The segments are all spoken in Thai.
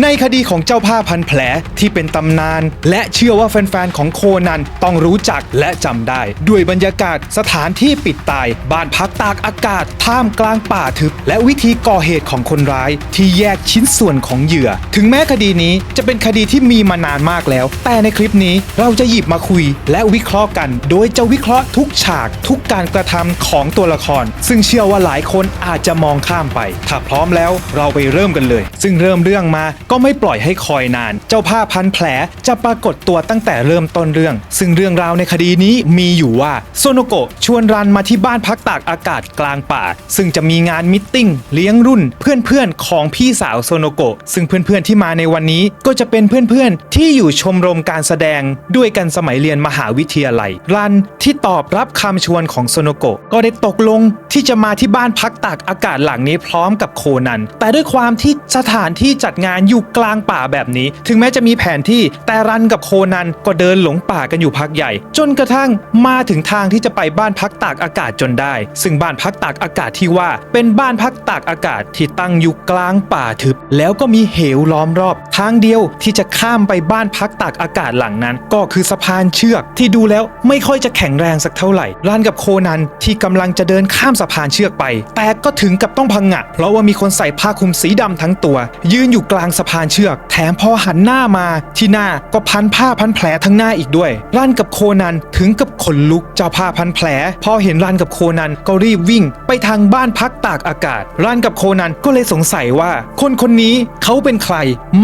ในคดีของเจ้าผ้าพันแผลที่เป็นตำนานและเชื่อว่าแฟนๆของโคนันต้องรู้จักและจำได้ด้วยบรรยากาศสถานที่ปิดตายบ้านพักตากอากาศท่ามกลางป่าทึบและวิธีก่อเหตุของคนร้ายที่แยกชิ้นส่วนของเหยื่อถึงแม้คดีนี้จะเป็นคดีที่มีมานานมากแล้วแต่ในคลิปนี้เราจะหยิบมาคุยและวิเคราะห์กันโดยจะวิเคราะห์ทุกฉากทุกการกระทำของตัวละครซึ่งเชื่อว่าหลายคนอาจจะมองข้ามไปถ้าพร้อมแล้วเราไปเริ่มกันเลยซึ่งเริ่มเรื่องมาก็ไม่ปล่อยให้คอยนานเจ้าผ้าพันแผลจะปรากฏตัวตั้งแต่เริ่มต้นเรื่องซึ่งเรื่องราวในคดีนี้มีอยู่ว่าโซโนโกะชวนรันมาที่บ้านพักตากอากาศกลางป่าซึ่งจะมีงานมิทติ้งเลี้ยงรุ่นเพื่อนๆของพี่สาวโซโนโกะซึ่งเพื่อนๆที่มาในวันนี้ก็จะเป็นเพื่อนๆที่อยู่ชมรมการแสดงด้วยกันสมัยเรียนมหาวิทยาลัยรันที่ตอบรับคำชวนของโซโนโกะก็ได้ตกลงที่จะมาที่บ้านพักตากอากาศหลังนี้พร้อมกับโคนันแต่ด้วยความที่สถานที่จัดงานอยู่กลางป่าแบบนี้ถึงแม้จะมีแผนที่แต่รันกับโคนันก็เดินหลงป่ากันอยู่พักใหญ่จนกระทั่งมาถึงทางที่จะไปบ้านพักตากอากาศจนได้ซึ่งบ้านพักตากอากาศที่ว่าเป็นบ้านพักตากอากาศที่ตั้งอยู่กลางป่าทึบแล้วก็มีเหวล้อมรอบทางเดียวที่จะข้ามไปบ้านพักตากอากาศหลังนั้นก็คือสะพานเชือกที่ดูแล้วไม่ค่อยจะแข็งแรงสักเท่าไหร่รันกับโคนันที่กำลังจะเดินข้ามสะพานเชือกไปแต่ก็ถึงกับต้องพังงะเพราะว่ามีคนใส่ผ้าคลุมสีดำทั้งตัวยืนอยู่กลางสะพานเชือกแถมพอหันหน้ามาที่หน้าก็พันผ้าพันแผลทั้งหน้าอีกด้วยรันกับโคนันถึงกับขนลุกเจ้าผ้าพันแผลพอเห็นรันกับโคนันก็รีบวิ่งไปทางบ้านพักตากอากาศรันกับโคนันก็เลยสงสัยว่าคนนี้เขาเป็นใคร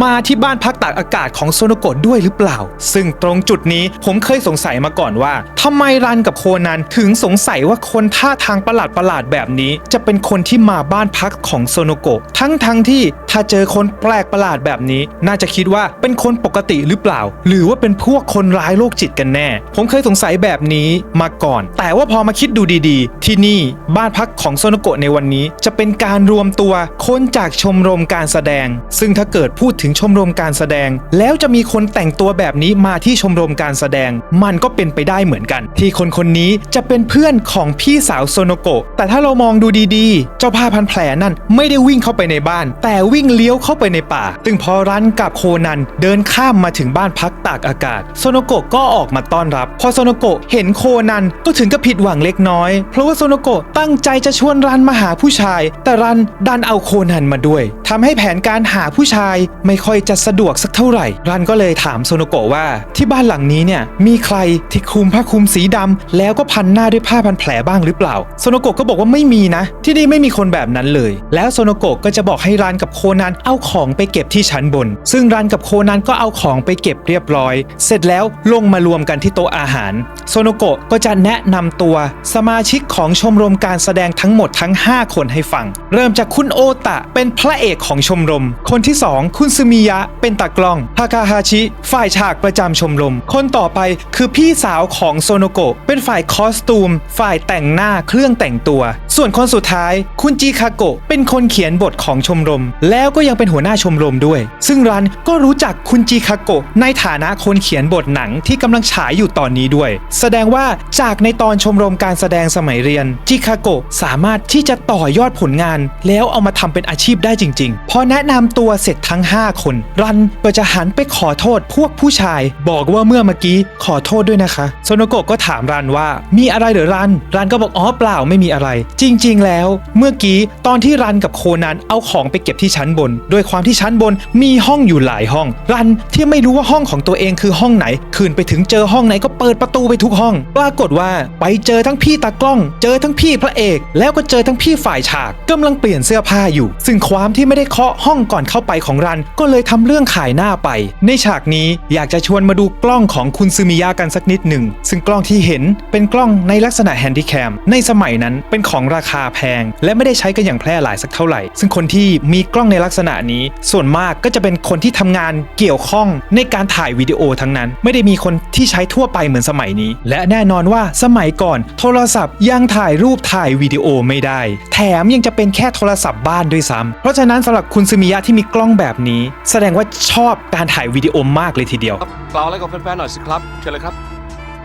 มาที่บ้านพักตากอากาศของโซโนโกะด้วยหรือเปล่าซึ่งตรงจุดนี้ผมเคยสงสัยมาก่อนว่าทำไมรันกับโคนันถึงสงสัยว่าคนท่าทางประหลาดแบบนี้จะเป็นคนที่มาบ้านพักของโซโนโกะทั้งที่ถ้าเจอคนแปลกประหลาดแบบนี้น่าจะคิดว่าเป็นคนปกติหรือเปล่าหรือว่าเป็นพวกคนร้ายโรคจิตกันแน่ผมเคยสงสัยแบบนี้มาก่อนแต่ว่าพอมาคิดดูดีๆที่นี่บ้านพักของโซโนโกะในวันนี้จะเป็นการรวมตัวคนจากชมรมการแสดงซึ่งถ้าเกิดพูดถึงชมรมการแสดงแล้วจะมีคนแต่งตัวแบบนี้มาที่ชมรมการแสดงมันก็เป็นไปได้เหมือนกันที่คนนี้จะเป็นเพื่อนของพี่สาวโซโนโกะแต่ถ้าเรามองดูดีๆเจ้าผ้าพันแผลนั่นไม่ได้วิ่งเข้าไปในบ้านแต่วิ่งเลี้ยวเข้าไปในป่าซึ่งพอรันกับโคนันเดินข้ามมาถึงบ้านพักตากอากาศโซโนโกะก็ออกมาต้อนรับพอโซโนโกะเห็นโคนันก็ถึงกับผิดหวังเล็กน้อยเพราะว่าโซโนโกะตั้งใจจะชวนรันมาหาผู้ชายแต่รันดันเอาโคนันมาด้วยทำให้แผนการหาผู้ชายไม่ค่อยจะสะดวกสักเท่าไหร่รันก็เลยถามโซโนโกะว่าที่บ้านหลังนี้เนี่ยมีใครที่คลุมผ้าคลุมสีดำแล้วก็พันหน้าด้วยผ้าพันแผลบ้างหรือเปล่าโซโนโกะก็บอกว่าไม่มีนะที่นี่ไม่มีคนแบบนั้นเลยแล้วโซโนโกะก็จะบอกให้รันกับโคนันเอาของไปเก็บที่ชั้นบนซึ่งรันกับโคนันก็เอาของไปเก็บเรียบร้อยเสร็จแล้วลงมารวมกันที่โต๊ะอาหารโซโนโกะก็จะแนะนำตัวสมาชิกของชมรมการแสดงทั้งหมดทั้ง5คนให้ฟังเริ่มจากคุณโอตะเป็นพระเอกของชมรมคนที่2คุณซึมิยะเป็นตากล้องทาคาฮาชิฝ่ายฉากประจำชมรมคนต่อไปคือพี่สาวของโซโนโกะเป็นฝ่ายคอสตูมฝ่ายแต่งหน้าเครื่องแต่งตัวส่วนคนสุดท้ายคุณจิคาโกะเป็นคนเขียนบทของชมรมแล้วก็ยังเป็นหัวหน้าชมรมด้วยซึ่งรันก็รู้จักคุณจิคาโกะในฐานะคนเขียนบทหนังที่กำลังฉายอยู่ตอนนี้ด้วยแสดงว่าจากในตอนชมรมการแสดงสมัยเรียนจิคาโกะสามารถที่จะต่อยอดผลงานแล้วเอามาทำเป็นอาชีพได้จริงๆพอแนะนำตัวเสร็จทั้ง5คนรันก็จะหันไปขอโทษพวกผู้ชายบอกว่าเมื่อกี้ขอโทษด้วยนะคะโซโนโกะก็ถามรันว่ามีอะไรเหรอรันก็บอกอ๋อเปล่าไม่มีอะไรจริงๆแล้วเมื่อกี้ตอนที่รันกับโคนันเอาของไปเก็บที่ชั้นบนด้วยความที่ชั้นบนมีห้องอยู่หลายห้องรันที่ไม่รู้ว่าห้องของตัวเองคือห้องไหนคืนไปถึงเจอห้องไหนก็เปิดประตูไปทุกห้องปรากฏว่าไปเจอทั้งพี่ตากล้องเจอทั้งพี่พระเอกแล้วก็เจอทั้งพี่ฝ่ายฉากกำลังเปลี่ยนเสื้อผ้าอยู่ซึ่งความที่ไม่ได้เคาะห้องก่อนเข้าไปของรันก็เลยทำเรื่องขายหน้าไปในฉากนี้อยากจะชวนมาดูกล้องของคุณซึมิยะกันสักนิดหนึ่งซึ่งกล้องที่เห็นเป็นกล้องในลักษณะแฮนดิแคมในสมัยนั้นเป็นของราคาแพงและไม่ได้ใช้กันอย่างแพร่หลายสักเท่าไหร่ซึ่งคนที่มีกล้องในลักษณะนี้ส่วนมากก็จะเป็นคนที่ทำงานเกี่ยวข้องในการถ่ายวิดีโอทั้งนั้นไม่ได้มีคนที่ใช้ทั่วไปเหมือนสมัยนี้และแน่นอนว่าสมัยก่อนโทรศัพท์ยังถ่ายรูปถ่ายวิดีโอไม่ได้แถมยังจะเป็นแค่โทรศัพท์บ้านด้วยซ้ำเพราะฉะนั้นสำหรับคุณซึมิยะที่มีกล้องแบบนี้แสดงว่าชอบการถ่ายวิดีโอมากเลยทีเดียวกล่าวอะไรกับแฟนๆหน่อยสิครับเชิญเลยครับ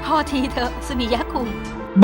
พอทีเถอะซึมิยะคุง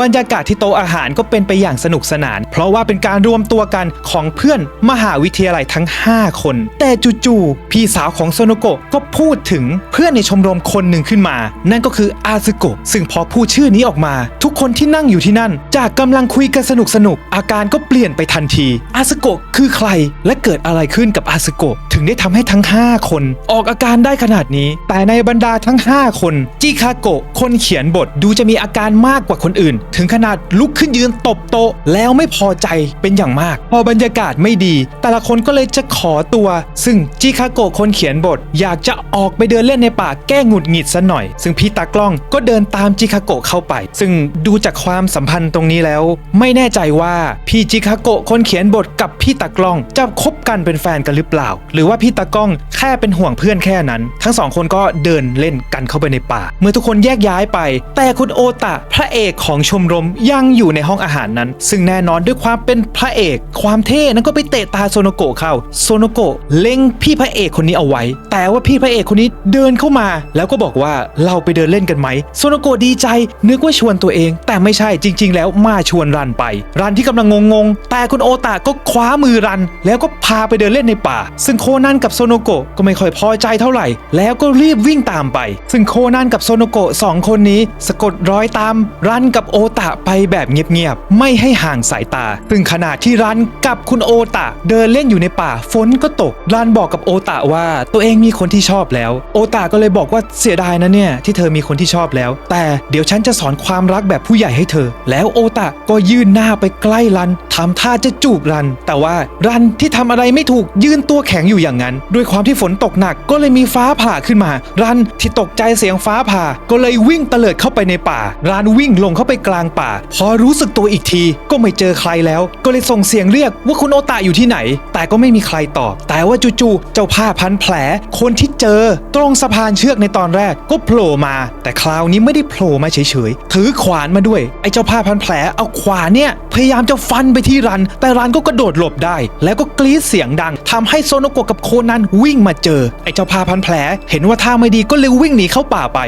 บรรยากาศที่โต๊ะอาหารก็เป็นไปอย่างสนุกสนานเพราะว่าเป็นการรวมตัวกันของเพื่อนมหาวิทยาลัยทั้ง5คนแต่จู่ๆพี่สาวของโซโนโกะก็พูดถึงเพื่อนในชมรมคนหนึ่งขึ้นมานั่นก็คืออาซึโกะซึ่งพอพูดชื่อนี้ออกมาทุกคนที่นั่งอยู่ที่นั่นจากกำลังคุยกันสนุกอาการก็เปลี่ยนไปทันทีอาซึโกะคือใครและเกิดอะไรขึ้นกับอาซึโกะถึงได้ทำให้ทั้ง5คนออกอาการได้ขนาดนี้แต่ในบรรดาทั้ง5คนจิคาโกะคนเขียนบทดูจะมีอาการมากกว่าคนอื่นถึงขนาดลุกขึ้นยืนตบโต๊ะแล้วไม่พอใจเป็นอย่างมากพอบรรยากาศไม่ดีแต่ละคนก็เลยจะขอตัวซึ่งจิคาโกะคนเขียนบทอยากจะออกไปเดินเล่นในป่าแก้หงุดหงิดซะหน่อยซึ่งพี่ตากล้องก็เดินตามจิคาโกะเข้าไปซึ่งดูจากความสัมพันธ์ตรงนี้แล้วไม่แน่ใจว่าพี่จิคาโกะคนเขียนบทกับพี่ตากล้องจะคบกันเป็นแฟนกันหรือเปล่าหรือว่าพี่ตากล้องแค่เป็นห่วงเพื่อนแค่นั้นทั้งสองคนก็เดินเล่นกันเข้าไปในป่าเมื่อทุกคนแยกย้ายไปแต่คุณโอตะพระเอกของชมรมยังอยู่ในห้องอาหารนั้นซึ่งแน่นอนด้วยความเป็นพระเอกความเท่นั้นก็ไปเตะตาโซโนโกะเข้าโซโนโกะเล็งพี่พระเอกคนนี้เอาไว้แต่ว่าพี่พระเอกคนนี้เดินเข้ามาแล้วก็บอกว่าเราไปเดินเล่นกันไหมโซโนโกะดีใจนึกว่าชวนตัวเองแต่ไม่ใช่จริงๆแล้วมาชวนรันไปรันที่กำลังงงแต่คุณโอตะก็คว้ามือรันแล้วก็พาไปเดินเล่นในป่าซึ่งโคนันกับโซโนโกะก็ไม่ค่อยพอใจเท่าไหร่แล้วก็รีบวิ่งตามไปซึ่งโคนันกับโซโนโกะ2คนนี้สะกดรอยตามรันกับโอตะไปแบบเงียบๆไม่ให้ห่างสายตาซึ่งขณะที่รันกับคุณโอตะเดินเล่นอยู่ในป่าฝนก็ตกรันบอกกับโอตะว่าตัวเองมีคนที่ชอบแล้วโอตะก็เลยบอกว่าเสียดายนะเนี่ยที่เธอมีคนที่ชอบแล้วแต่เดี๋ยวฉันจะสอนความรักแบบผู้ใหญ่ให้เธอแล้วโอตะก็ยื่นหน้าไปใกล้รันทำท่าจะจูบรันแต่ว่ารันที่ทำอะไรไม่ถูกยืนตัวแข็งอยู่อย่างนั้นด้วยความที่ฝนตกหนักก็เลยมีฟ้าผ่าขึ้นมารันที่ตกใจเสียงฟ้าผ่าก็เลยวิ่งเตลิดเข้าไปในป่ารันวิ่งลงเข้าไปกลางป่าพอรู้สึกตัวอีกทีก็ไม่เจอใครแล้วก็เลยส่งเสียงเรียกว่าคุณโอตะอยู่ที่ไหนแต่ก็ไม่มีใครตอบแต่ว่าจู่ๆเจ้าผ้าพันแผลคนที่เจอตรงสะพานเชือกในตอนแรกก็โผล่มาแต่คราวนี้ไม่ได้โผล่มาเฉยๆถือขวานมาด้วยไอ้เจ้าผ้าพันแผลเอาขวานเนี่ยพยายามจะฟันไปที่รันแต่รันก็กระโดดหลบได้แล้วก็กรี๊ดเสียงดังทำให้โซโนโกะกับโคนันวิ่งมาเจอไอ้เจ้าผ้าพันแผลเห็นว่าท่าไม่ดีก็เลยวิ่งหนีเข้าป่าไป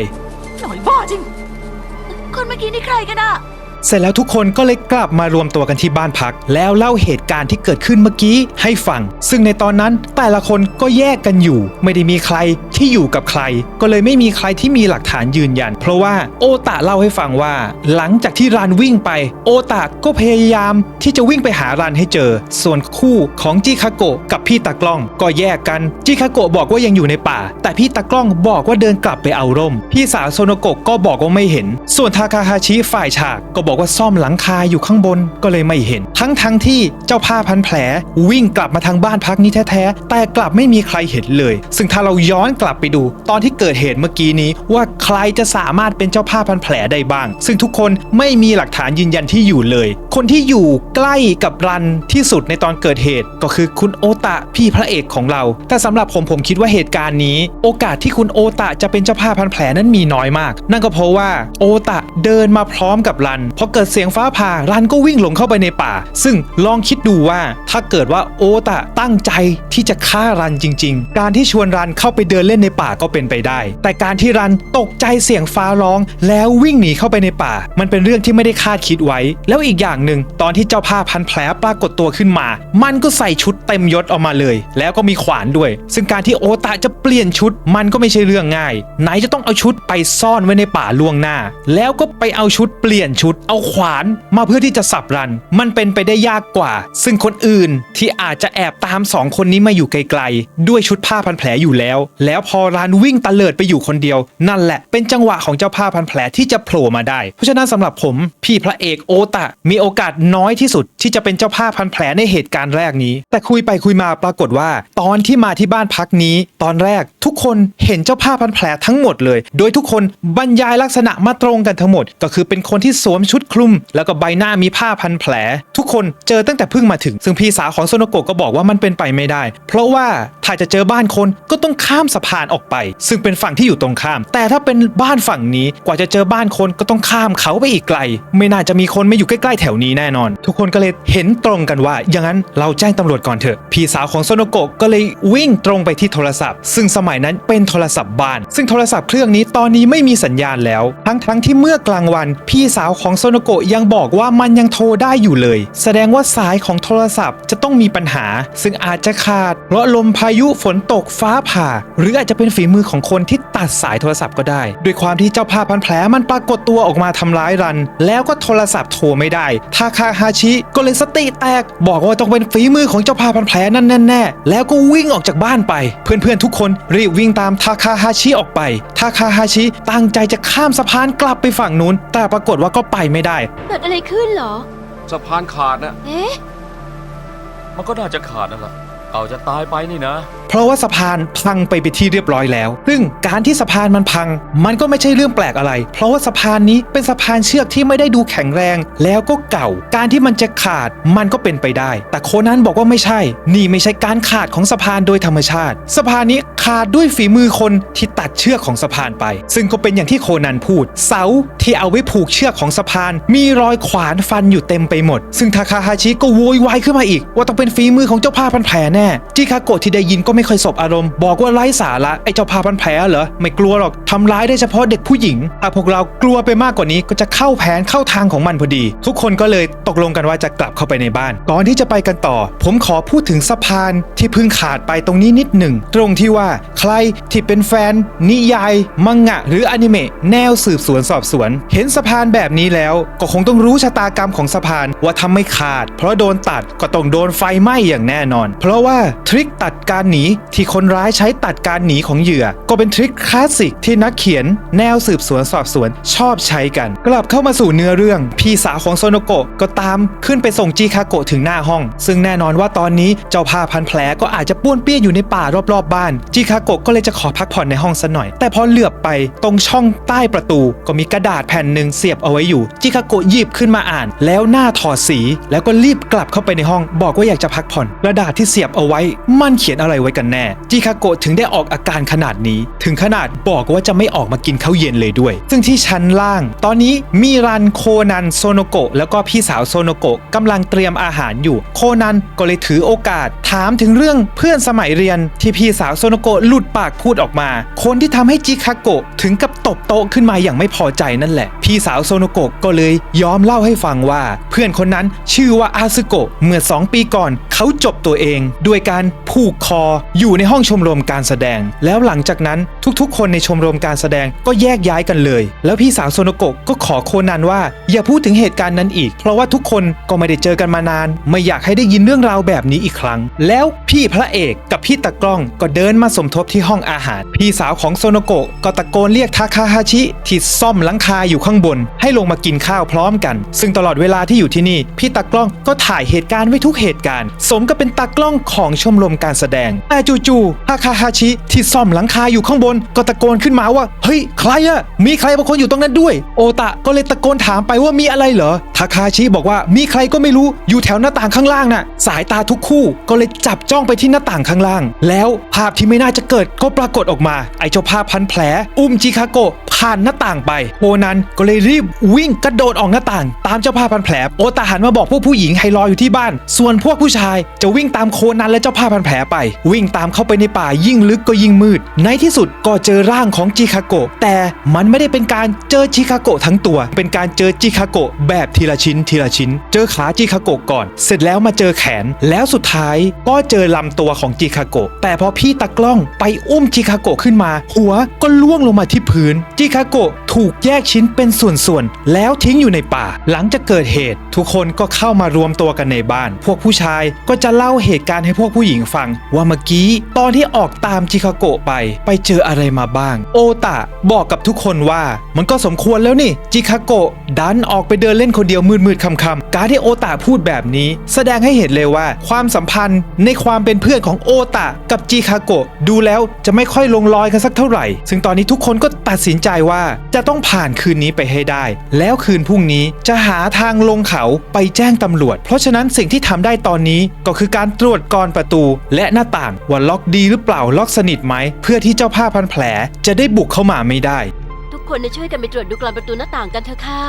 หน่อยบ้าจริงคนเมื่อกี้นี่ใครกันอะ เสร็จแล้วทุกคนก็เลยกลับมารวมตัวกันที่บ้านพักแล้วเล่าเหตุการณ์ที่เกิดขึ้นเมื่อกี้ให้ฟังซึ่งในตอนนั้นแต่ละคนก็แยกกันอยู่ไม่ได้มีใครที่อยู่กับใครก็เลยไม่มีใครที่มีหลักฐานยืนยันเพราะว่าโอตะเล่าให้ฟังว่าหลังจากที่รันวิ่งไปโอตะก็พยายามที่จะวิ่งไปหารันให้เจอส่วนคู่ของจิคาโกะกับพี่ตากล้องก็แยกกันจิคาโกะบอกว่ายังอยู่ในป่าแต่พี่ตากล้องบอกว่าเดินกลับไปเอาร่มพี่สาวโซโนโกะก็บอกว่าไม่เห็นส่วนทาคาฮาชิฝ่ายฉากก็บอกว่าซ่อมหลังคาอยู่ข้างบนก็เลยไม่เห็นทั้งที่เจ้าผ้าพันแผลวิ่งกลับมาทางบ้านพักนี้แท้ๆแต่กลับไม่มีใครเห็นเลยซึ่งถ้าเราย้อนกลับไปดูตอนที่เกิดเหตุเมื่อกี้นี้ว่าใครจะสามารถเป็นเจ้าผ้าพันแผลได้บ้างซึ่งทุกคนไม่มีหลักฐานยืนยันที่อยู่เลยคนที่อยู่ใกล้กับรันที่สุดในตอนเกิดเหตุก็คือคุณโอตะพี่พระเอกของเราแต่สำหรับผมคิดว่าเหตุการณ์นี้โอกาสที่คุณโอตะจะเป็นเจ้าผ้าพันแผลนั้นมีน้อยมากนั่นก็เพราะว่าโอตะเดินมาพร้อมกับรันพอเกิดเสียงฟ้าผ่ารันก็วิ่งลงเข้าไปในป่าซึ่งลองคิดดูว่าถ้าเกิดว่าโอตะตั้งใจที่จะฆ่ารันจริงๆการที่ชวนรันเข้าไปเดินเล่นในป่าก็เป็นไปได้แต่การที่รันตกใจเสียงฟ้าร้องแล้ววิ่งหนีเข้าไปในป่ามันเป็นเรื่องที่ไม่ได้คาดคิดไว้แล้วอีกอย่างหนึ่งตอนที่เจ้าผ้าพันแผลปรากฏตัวขึ้นมามันก็ใส่ชุดเต็มยศออกมาเลยแล้วก็มีขวานด้วยซึ่งการที่โอตะจะเปลี่ยนชุดมันก็ไม่ใช่เรื่องง่ายไหนจะต้องเอาชุดไปซ่อนไว้ในป่าล่วงหน้าแล้วก็ไปเอาชุดเปลี่ยนชุดเอาขวานมาเพื่อที่จะสับรันมันเป็นไปได้ยากกว่าซึ่งคนอื่นที่อาจจะแอบตาม2คนนี้มาอยู่ไกลๆด้วยชุดผ้าพันแผลอยู่แล้วพอรันวิ่งตะเลิดไปอยู่คนเดียวนั่นแหละเป็นจังหวะของเจ้าผ้าพันแผลที่จะโผล่มาได้เพราะฉะนั้นสำหรับผมพี่พระเอกโอตะมีโอกาสน้อยที่สุดที่จะเป็นเจ้าผ้าพันแผลในเหตุการณ์แรกนี้แต่คุยไปคุยมาปรากฏว่าตอนที่มาที่บ้านพักนี้ตอนแรกทุกคนเห็นเจ้าผ้าพันแผลทั้งหมดเลยโดยทุกคนบรรยายลักษณะมาตรงกันทั้งหมดก็คือเป็นคนที่สวมชุดคลุมแล้วก็ใบหน้ามีผ้าพันแผลทุกคนเจอตั้งแต่เพิ่งมาถึงซึ่งพี่สาวของโซโนโกะก็บอกว่ามันเป็นไปไม่ได้เพราะว่าถ้าจะเจอบ้านคนก็ต้องข้ามสะพ ผ่านออกไปซึ่งเป็นฝั่งที่อยู่ตรงข้ามแต่ถ้าเป็นบ้านฝั่งนี้กว่าจะเจอบ้านคนก็ต้องข้ามเขาไปอีกไกลไม่น่าจะมีคนไม่อยู่ใกล้ๆแถวนี้แน่นอนทุกคนก็เลยเห็นตรงกันว่าอย่างนั้นเราแจ้งตำรวจก่อนเถอะพี่สาวของโซโนโกะก็เลยวิ่งตรงไปที่โทรศัพท์ซึ่งสมัยนั้นเป็นโทรศัพท์บ้านซึ่งโทรศัพท์เครื่องนี้ตอนนี้ไม่มีสัญญาณแล้วทั้งที่เมื่อกลางวันพี่สาวของโซโนโกะยังบอกว่ามันยังโทรได้อยู่เลยแสดงว่าสายของโทรศัพท์จะต้องมีปัญหาซึ่งอาจจะขาดเพราะลมพายุฝนตกฟ้าผ่าหรืออาจจะเป็นฝีมือของคนที่ตัดสายโทรศัพท์ก็ได้ด้วยความที่เจ้าผ้าพันแผลมันปรากฏตัวออกมาทำร้ายรันแล้วก็โทรศัพท์โทรไม่ได้ทาคาฮาชิก็เลยสติแตกบอกว่าต้องเป็นฝีมือของเจ้าผ้าพันแผลนั่นแน่ๆแล้วก็วิ่งออกจากบ้านไปเพื่อนๆทุกคนรีบวิ่งตามทาคาฮาชิออกไปทาคาฮาชิตั้งใจจะข้ามสะพานกลับไปฝั่งนู้นแต่ปรากฏว่าก็ไปไม่ได้ เกิดอะไรขึ้นเหรอ สะพานขาดนะ เอ๊ะ มันก็น่าจะขาดนั่นแหละเต่าจะตายไปนี่นะ เพราะว่าสะพานพังไปที่เรียบร้อยแล้วซึ่งการที่สะพานมันพังมันก็ไม่ใช่เรื่องแปลกอะไรเพราะว่าสะพานนี้เป็นสะพานเชือกที่ไม่ได้ดูแข็งแรงแล้วก็เก่าการที่มันจะขาดมันก็เป็นไปได้แต่โคนันบอกว่าไม่ใช่นี่ไม่ใช่การขาดของสะพานโดยธรรมชาติสะพานนี้ขาดด้วยฝีมือคนที่ตัดเชือกของสะพานไปซึ่งก็เป็นอย่างที่โคนันพูดเสาที่เอาไว้ผูกเชือกของสะพานมีรอยขวานฟันอยู่เต็มไปหมดซึ่งทาคาฮาชิก็โวยวายขึ้นมาอีกว่าต้องเป็นฝีมือของเจ้าผ้าพันแผลแน่จิคาโกะที่ได้ยินก็ไม่ค่อยสบอารมณ์บอกว่าไร้สาระไอ้เจ้าผ้าพันแผลเหรอไม่กลัวหรอกทำร้ายได้เฉพาะเด็กผู้หญิงถ้าพวกเรากลัวไปมากกว่านี้ก็จะเข้าแผนเข้าทางของมันพอดีทุกคนก็เลยตกลงกันว่าจะกลับเข้าไปในบ้านก่อนที่จะไปกันต่อผมขอพูดถึงสะพานที่เพิ่งขาดไปตรงนี้นิดหนึ่งตรงที่ว่าใครที่เป็นแฟนนิยายมังงะหรืออนิเมะแนวสืบสวนสอบสวนเห็นสะพานแบบนี้แล้วก็คงต้องรู้ชะตากรรมของสะพานว่าทำไม่ขาดเพราะโดนตัดก็ต้องโดนไฟไหม้อย่างแน่นอนเพราะว่าทริคตัดการหนีที่คนร้ายใช้ตัดการหนีของเหยื่อก็เป็นทริคคลาสสิกที่นักเขียนแนวสืบสวนสอบสวนชอบใช้กันกลับเข้ามาสู่เนื้อเรื่องพี่สาวของโซโนโกะก็ตามขึ้นไปส่งจิคาโกะถึงหน้าห้องซึ่งแน่นอนว่าตอนนี้เจ้าผ้าพันแผลก็อาจจะป้วนเปี้ยนอยู่ในป่ารอบๆบ้านจิคาโกะก็เลยจะขอพักผ่อนในห้องซะหน่อยแต่พอเหลือบไปตรงช่องใต้ประตูก็มีกระดาษแผ่นหนึ่งเสียบเอาไว้อยู่จิคาโกะหยิบขึ้นมาอ่านแล้วหน้าถอดสีแล้วก็รีบกลับเข้าไปในห้องบอกว่าอยากจะพักผ่อนกระดาษที่เสียบเอาไว้มันเขียนอะไรไว้กันแน่จิคาโกะถึงได้ออกอาการขนาดนี้ถึงขนาดบอกว่าจะไม่ออกมากินข้าวเย็นเลยด้วยซึ่งที่ชั้นล่างตอนนี้มีรันโคนันโซโนโกะแล้วก็พี่สาวโซโนโกะกำลังเตรียมอาหารอยู่โคนันก็เลยถือโอกาสถามถึงเรื่องเพื่อนสมัยเรียนที่พี่สาวโซโนโกะหลุดปากพูดออกมาคนที่ทำให้จิคาโกะถึงกับตบโต๊ะขึ้นมาอย่างไม่พอใจนั่นแหละพี่สาวโซโนโกะก็เลยยอมเล่าให้ฟังว่าเพื่อนคนนั้นชื่อว่าอาซึโกะเมื่อ2 ปีก่อนเขาจบตัวเองด้วยการผูกคออยู่ในห้องชมรมการแสดงแล้วหลังจากนั้นทุกๆคนในชมรมการแสดงก็แยกย้ายกันเลยแล้วพี่สาวโซโนโกะก็ขอโคนันว่าอย่าพูดถึงเหตุการณ์นั้นอีกเพราะว่าทุกคนก็ไม่ได้เจอกันมานานไม่อยากให้ได้ยินเรื่องราวแบบนี้อีกครั้งแล้วพี่พระเอกกับพี่ตากล้องก็เดินมาสมทบที่ห้องอาหารพี่สาวของโซโนโกะก็ตะโกนเรียกทาคาฮาชิที่ซ่อมหลังคาอยู่ข้างบนให้ลงมากินข้าวพร้อมกันซึ่งตลอดเวลาที่อยู่ที่นี่พี่ตากล้องก็ถ่ายเหตุการณ์ไว้ทุกเหตุการณ์สมกับเป็นตากล้องของชมรมการแสดงแต่จู่ๆทาคาฮาชิที่ซ่อมหลังคาอยู่ข้างบนก็ตะโกนขึ้นมาว่าเฮ้ยใครอะมีใครบางคนอยู่ตรงนั้นด้วยโอตะก็เลยตะโกนถามไปว่ามีอะไรเหรอทาคาฮาชิบอกว่ามีใครก็ไม่รู้อยู่แถวหน้าต่างข้างล่างน่ะสายตาทุกคู่ก็เลยจับจ้องไปที่หน้าต่างข้างล่างแล้วภาพที่ไม่น่าจะเกิดก็ปรากฏออกมาไอ้เจ้าภาพพันแผลอุ้มจิคาโกะผ่านหน้าต่างไปโคนันก็เลยรีบวิ่งกระโดดออกหน้าต่างตามเจ้าผ้าพันแผลโอตาหันมาบอกพวกผู้หญิงให้รออยู่ที่บ้านส่วนพวกผู้ชายจะวิ่งตามโคนันและเจ้าผ้าพันแผลไปวิ่งตามเข้าไปในป่ายิ่งลึกก็ยิ่งมืดในที่สุดก็เจอร่างของจิคาโกะแต่มันไม่ได้เป็นการเจอจิคาโกะทั้งตัวเป็นการเจอจิคาโกะแบบทีละชิ้นทีละชิ้นเจอขาจิคาโกะก่อนเสร็จแล้วมาเจอแขนแล้วสุดท้ายก็เจอลำตัวของจิคาโกะแต่พอพี่ตากล้องไปอุ้มจิคาโกะขึ้นมาหัวก็ล่วงลงมาที่พื้นจิคาโกะถูกแยกชิ้นเป็นส่วนๆแล้วทิ้งอยู่ในป่าหลังจากเกิดเหตุทุกคนก็เข้ามารวมตัวกันในบ้านพวกผู้ชายก็จะเล่าเหตุการณ์ให้พวกผู้หญิงฟังว่าเมื่อกี้ตอนที่ออกตามจิคาโกะไปเจออะไรมาบ้างโอตะบอกกับทุกคนว่ามันก็สมควรแล้วนี่จิคาโกะดันออกไปเดินเล่นคนเดียวมืดๆค่ำๆการที่โอตะพูดแบบนี้แสดงให้เห็นเลยว่าความสัมพันธ์ในความเป็นเพื่อนของโอตะกับจิคาโกะดูแล้วจะไม่ค่อยลงรอยกันสักเท่าไหร่ซึ่งตอนนี้ทุกคนก็ตัดสินใจ ว่าจะต้องผ่านคืนนี้ไปให้ได้ แล้วคืนพรุ่งนี้จะหาทางลงเขาไปแจ้งตำรวจเพราะฉะนั้นสิ่งที่ทำได้ตอนนี้ก็คือการตรวจกรประตูและหน้าต่างว่าล็อกดีหรือเปล่าล็อกสนิทไหมเพื่อที่เจ้าผ้าพันแผลจะได้บุกเข้ามาไม่ได้ทุกคนช่วยกันไปตรวจดูกรอนประตูหน้าต่างกันเถอะค่ะ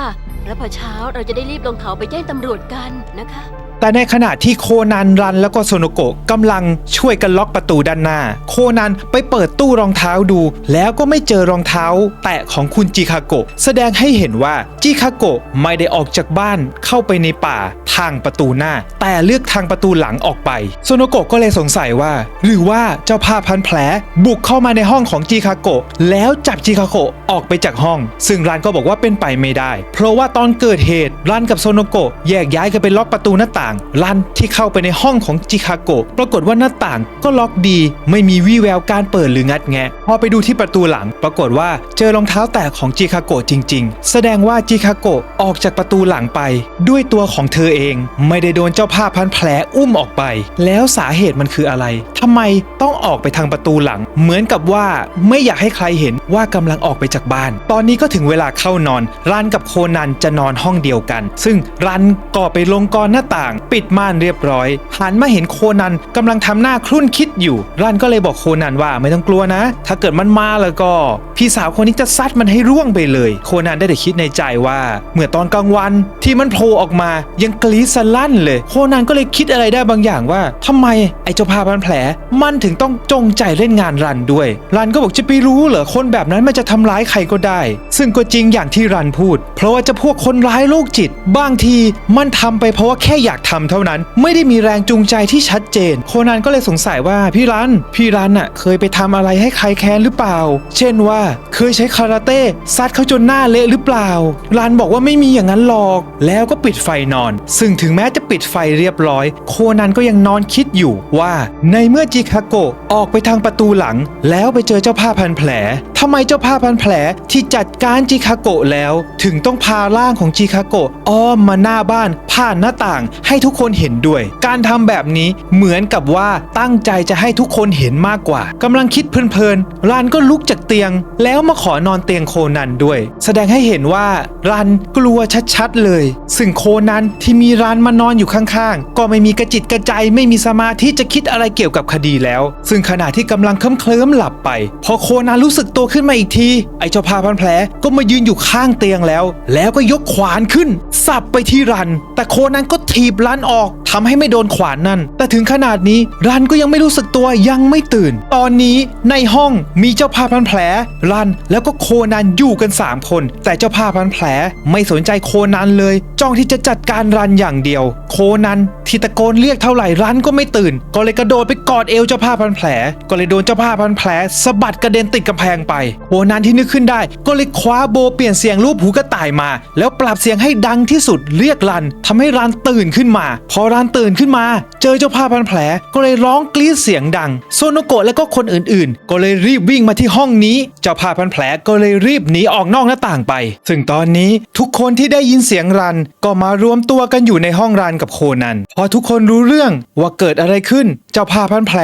แล้วพอเช้าเราจะได้รีบลงเขาไปแจ้งตำรวจกันนะคะแต่ในขณะที่โคนันรันแล้วก็โซโนโกะกำลังช่วยกันล็อกประตูด้านหน้าโคนันไปเปิดตู้รองเท้าดูแล้วก็ไม่เจอรองเท้าแตะของคุณจิคาโกะแสดงให้เห็นว่าจิคาโกะไม่ได้ออกจากบ้านเข้าไปในป่าทางประตูหน้าแต่เลือกทางประตูหลังออกไปโซโนโกะก็เลยสงสัยว่าหรือว่าเจ้าผ้าพันแผลบุกเข้ามาในห้องของจิคาโกะแล้วจับจิคาโกะออกไปจากห้องซึ่งรันก็บอกว่าเป็นไปไม่ได้เพราะว่าตอนเกิดเหตุรันกับโซโนโกะแยกย้ายกันไปล็อกประตูหน้าต่างรันที่เข้าไปในห้องของจิคาโกะปรากฏว่าหน้าต่างก็ล็อกดีไม่มีวี่แววการเปิดหรืองัดแงะพอไปดูที่ประตูหลังปรากฏว่าเจอรองเท้าแตะของจิคาโกะจริงๆแสดงว่าจิคาโกะออกจากประตูหลังไปด้วยตัวของเธอเองไม่ได้โดนเจ้าผ้าพันแผลอุ้มออกไปแล้วสาเหตุมันคืออะไรทำไมต้องออกไปทางประตูหลังเหมือนกับว่าไม่อยากให้ใครเห็นว่ากำลังออกไปจากบ้านตอนนี้ก็ถึงเวลาเข้านอนรันกับโคนันจะนอนห้องเดียวกันซึ่งรันก็ไปลงกรหน้าต่างปิดม่านเรียบร้อยหันมาเห็นโคนันกำลังทำหน้าครุ่นคิดอยู่รันก็เลยบอกโคนันว่าไม่ต้องกลัวนะถ้าเกิดมันมาแล้วก็พี่สาวคนนี้จะซัดมันให้ร่วงไปเลยโคนันได้แต่คิดในใจว่าเมื่อตอนกลางวันที่มันโผล่ออกมายังกรี๊ดสลั่นเลยโคนันก็เลยคิดอะไรได้บางอย่างว่าทำไมไอ้เจ้าผ้าพันแผลมันถึงต้องจงใจเล่นงานรันด้วยรันก็บอกจะไปรู้เหรอคนแบบนั้นมันจะทำร้ายใครก็ได้ซึ่งก็จริงอย่างที่รันพูดเพราะว่าจะพวกคนร้ายโรคจิตบางทีมันทำไปเพราะว่าแค่อยากทำเท่านั้นไม่ได้มีแรงจูงใจที่ชัดเจนโคนันก็เลยสงสัยว่าพี่รันน่ะเคยไปทำอะไรให้ใครแค้นหรือเปล่าเช่นว่าเคยใช้คาราเต้ซัดเขาจนหน้าเละหรือเปล่ารันบอกว่าไม่มีอย่างนั้นหรอกแล้วก็ปิดไฟนอนซึ่งถึงแม้จะปิดไฟเรียบร้อยโคนันก็ยังนอนคิดอยู่ว่าในเมื่อจิคาโกะออกไปทางประตูหลังแล้วไปเจอเจ้าผ้าพันแผลทำไมเจ้าผ้าพันแผลที่จัดการจิคาโกะแล้วถึงต้องพาร่างของจิคาโกะอ้อมมาหน้าบ้านผ่านหน้าต่างให้ทุกคนเห็นด้วยการทำแบบนี้เหมือนกับว่าตั้งใจจะให้ทุกคนเห็นมากกว่ากำลังคิดเพลินๆรันก็ลุกจากเตียงแล้วมาขอนอนเตียงโคนันด้วยแสดงให้เห็นว่ารันกลัวชัดๆเลยซึ่งโคนันที่มีรันมานอนอยู่ข้างๆก็ไม่มีกระจิตกระใจไม่มีสมาธิจะคิดอะไรเกี่ยวกับคดีแล้วซึ่งขณะที่กำลังเคลิ้มหลับไปพอโคนันรู้สึกตัวขึ้นมาอีกทีไอ้เจ้าผ้าพันแผลก็มายืนอยู่ข้างเตียงแล้วก็ยกขวานขึ้นสับไปที่รันแต่โคนันก็ถีบรันออกทำให้ไม่โดนขวานนั่นแต่ถึงขนาดนี้รันก็ยังไม่รู้สึกตัวยังไม่ตื่นตอนนี้ในห้องมีเจ้าผ้าพันแผลรันแล้วก็โคนันอยู่กัน3คนแต่เจ้าผ้าพันแผลไม่สนใจโคนันเลยจ้องที่จะจัดการรันอย่างเดียวโคนันที่ตะโกนเรียกเท่าไหร่รันก็ไม่ตื่นก็เลยกระโดดไปกอดเอวเจ้าผ้าพันแผลก็เลยโดนเจ้าผ้าพันแผลสะบัดกระเด็นติดกำแพงไปโคนันที่นึกขึ้นได้ก็เลยคว้าโบเปลี่ยนเสียงรูปหูกระต่ายมาแล้วปรับเสียงให้ดังที่สุดเรียกรันทำให้รันตื่นขึ้นมาพอรันตื่นขึ้นมาเจอเจ้าผ้าพันแผลก็เลยร้องกรี๊ดเสียงดังโซโนโกะและก็คนอื่นๆก็เลยรีบวิ่งมาที่ห้องนี้เจ้าผ้าพันแผลก็เลยรีบหนีออกนอกหน้าต่างไปซึ่งตอนนี้ทุกคนที่ได้ยินเสียงรันก็มารวมตัวกันอยู่ในห้องรันกับโคนันพอทุกคนรู้เรื่องว่าเกิดอะไรขึ้นเจ้าผ้าพันแผล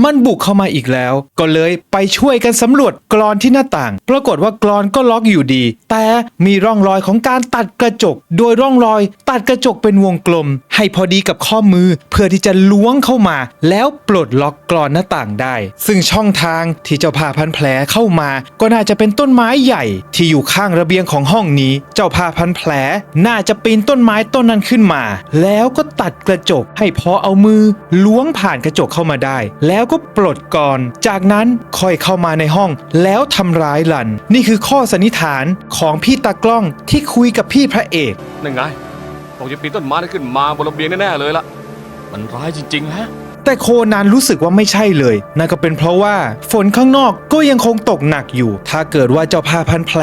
มันบุกเข้ามาอีกแล้วก็เลยไปช่วยกันสำรวจกลอนที่หน้าต่างปรากฏว่ากลอนก็ล็อกอยู่ดีแต่มีร่องรอยของการตัดกระจกโดยร่องรอยตัดกระจกเป็นวงกลมให้พอดีกับข้อมือเพื่อที่จะล้วงเข้ามาแล้วปลดล็อกกลอนหน้าต่างได้ซึ่งช่องทางที่เจ้าผ้าพันแผลเข้ามาก็น่าจะเป็นต้นไม้ใหญ่ที่อยู่ข้างระเบียงของห้องนี้เจ้าผ้าพันแผลน่าจะปีนต้นไม้ต้นนั้นขึ้นมาแล้วก็ตัดกระจกให้พอเอามือล้วงผ่านกระจกเข้ามาได้แล้วก็ปลดกลอนจากนั้นค่อยเข้ามาในห้องแล้วทำร้ายรันนี่คือข้อสันนิษฐานของพี่ตากล้องที่คุยกับพี่พระเอกนั่นไงคงจะปีนต้นไม้ขึ้นมาบนระเบียงแน่ๆเลยล่ะมันร้ายจริงๆฮะ แต่โคนันรู้สึกว่าไม่ใช่เลยนั่นก็เป็นเพราะว่าฝนข้างนอกก็ยังคงตกหนักอยู่ถ้าเกิดว่าเจ้าผ้าพันแผล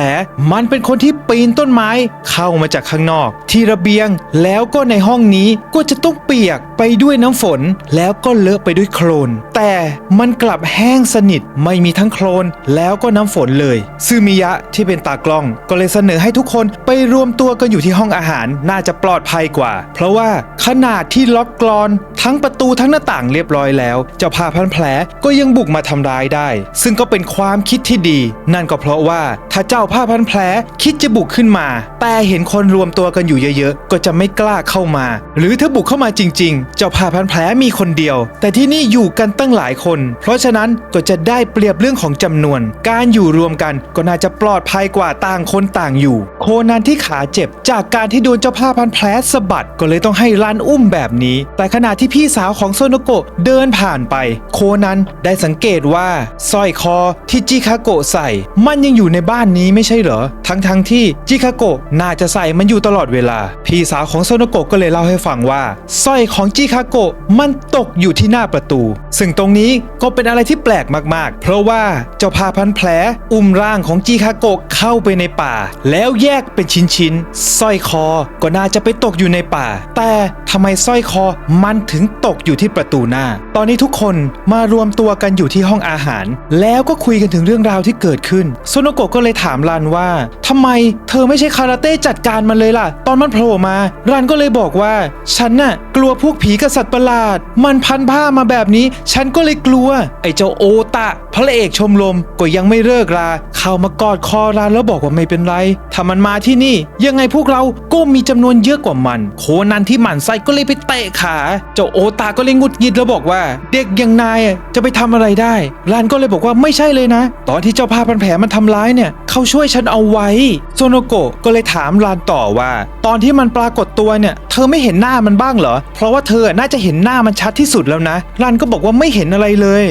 มันเป็นคนที่ปีนต้นไม้เข้ามาจากข้างนอกที่ระเบียงแล้วก็ในห้องนี้ก็จะต้องเปียกไปด้วยน้ำฝนแล้วก็เลอะไปด้วยโคลนแต่มันกลับแห้งสนิทไม่มีทั้งโคลนแล้วก็น้ำฝนเลยซึมิยะที่เป็นตากล้องก็เลยเสนอให้ทุกคนไปรวมตัวกันอยู่ที่ห้องอาหารน่าจะปลอดภัยกว่าเพราะว่าขนาดที่ล็อกกลอนทั้งประตูทั้งหน้าต่าง เรียบร้อยแล้วเจ้าผ้าพันแผลก็ยังบุกมาทำร้ายได้ซึ่งก็เป็นความคิดที่ดีนั่นก็เพราะว่าถ้าเจ้าผ้าพันแผลคิดจะบุกขึ้นมาแต่เห็นคนรวมตัวกันอยู่เยอะๆก็จะไม่กล้าเข้ามาหรือถ้าบุกเข้ามาจริงๆเจ้าผ้าพันแผลมีคนเดียวแต่ที่นี่อยู่กันตั้งหลายคนเพราะฉะนั้นก็จะได้เปรียบเรื่องของจำนวนการอยู่รวมกันก็น่าจะปลอดภัยกว่าต่างคนต่างอยู่โคนันที่ขาเจ็บจากการที่โดนเจ้าผ้าพันแผลสะบัดก็เลยต้องให้รันอุ้มแบบนี้แต่ขณะที่พี่สาวของโซโนโกะเดินผ่านไปโคนันได้สังเกตว่าสร้อยคอที่จิคาโกะใส่มันยังอยู่ในบ้านนี้ไม่ใช่เหรอทั้งที่จิคาโกะน่าจะใส่มันอยู่ตลอดเวลาพี่สาวของโซโนโกะก็เลยเล่าให้ฟังว่าสร้อยของจิคาโกะมันตกอยู่ที่หน้าประตูซึ่งตรงนี้ก็เป็นอะไรที่แปลกมากๆเพราะว่าเจ้าผ้าพันแผลอุ้มร่างของจิคาโกะเข้าไปในป่าแล้วแยกเป็นชิ้นๆสร้อยคอก็น่าจะไปตกอยู่ในป่าแต่ทำไมสร้อยคอมันถึงตกอยู่ที่ประตูหน้าตอนนี้ทุกคนมารวมตัวกันอยู่ที่ห้องอาหารแล้วก็คุยกันถึงเรื่องราวที่เกิดขึ้นโซโนโกะก็เลยถามรันว่าทำไมเธอไม่ใช่คาราเต้จัดการมันเลยล่ะตอนมันโผล่มารันก็เลยบอกว่าฉันน่ะกลัวพวกผีกับสัตว์ประหลาดมันพันผ้ามาแบบนี้ฉันก็เลยกลัวไอ้เจ้าโอตะพระเอกชมรมก็ยังไม่เลิกราเข้ามากอดคอรันแล้วบอกว่าไม่เป็นไรถ้ามันมาที่นี่ยังไงพวกเราก็มีจำนวนเยอะกว่ามันโคนันที่หมั่นไส้ก็เลยไปเตะขาเจ้าโอตาก็เลยงุดหงิดแล้วบอกว่าเด็กอย่างนายจะไปทำอะไรได้รันก็เลยบอกว่าไม่ใช่เลยนะตอนที่เจ้าผ้าพันแผลมันทำร้ายเนี่ยเขาช่วยฉันเอาไว้โซโนโกะก็เลยถามรันต่อว่าตอนที่มันปรากฏตัวเนี่ยเธอไม่เห็นหน้ามันบ้างเหรอเพราะว่าเธอน่าจะเห็นหน้ามันชัดที่สุดแล้วนะรันก็บอกว่าไม่เห็นอะไรเลย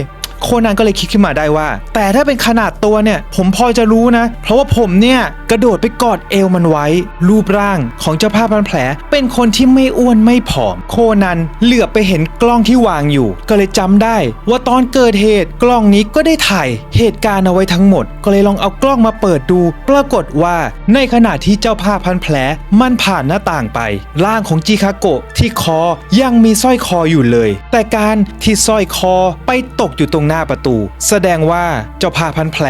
โคนันก็เลยคิดขึ้นมาได้ว่าแต่ถ้าเป็นขนาดตัวเนี่ยผมพอจะรู้นะเพราะว่าผมเนี่ยกระโดดไปกอดเอวมันไว้รูปร่างของเจ้าผ้าพันแผลเป็นคนที่ไม่อ้วนไม่ผอมโคนันเหลือบไปเห็นกล้องที่วางอยู่ก็เลยจำได้ว่าตอนเกิดเหตุกล้องนี้ก็ได้ถ่ายเหตุการณ์เอาไว้ทั้งหมดก็เลยลองเอากล้องมาเปิดดูปรากฏว่าในขณะที่เจ้าผ้าพันแผลมันผ่านหน้าต่างไปร่างของจิคาโกะที่คอยังมีสร้อยคออยู่เลยแต่การที่สร้อยคอไปตกอยู่ตรงหน้าประตูแสดงว่าเจ้าผ้าพันแผล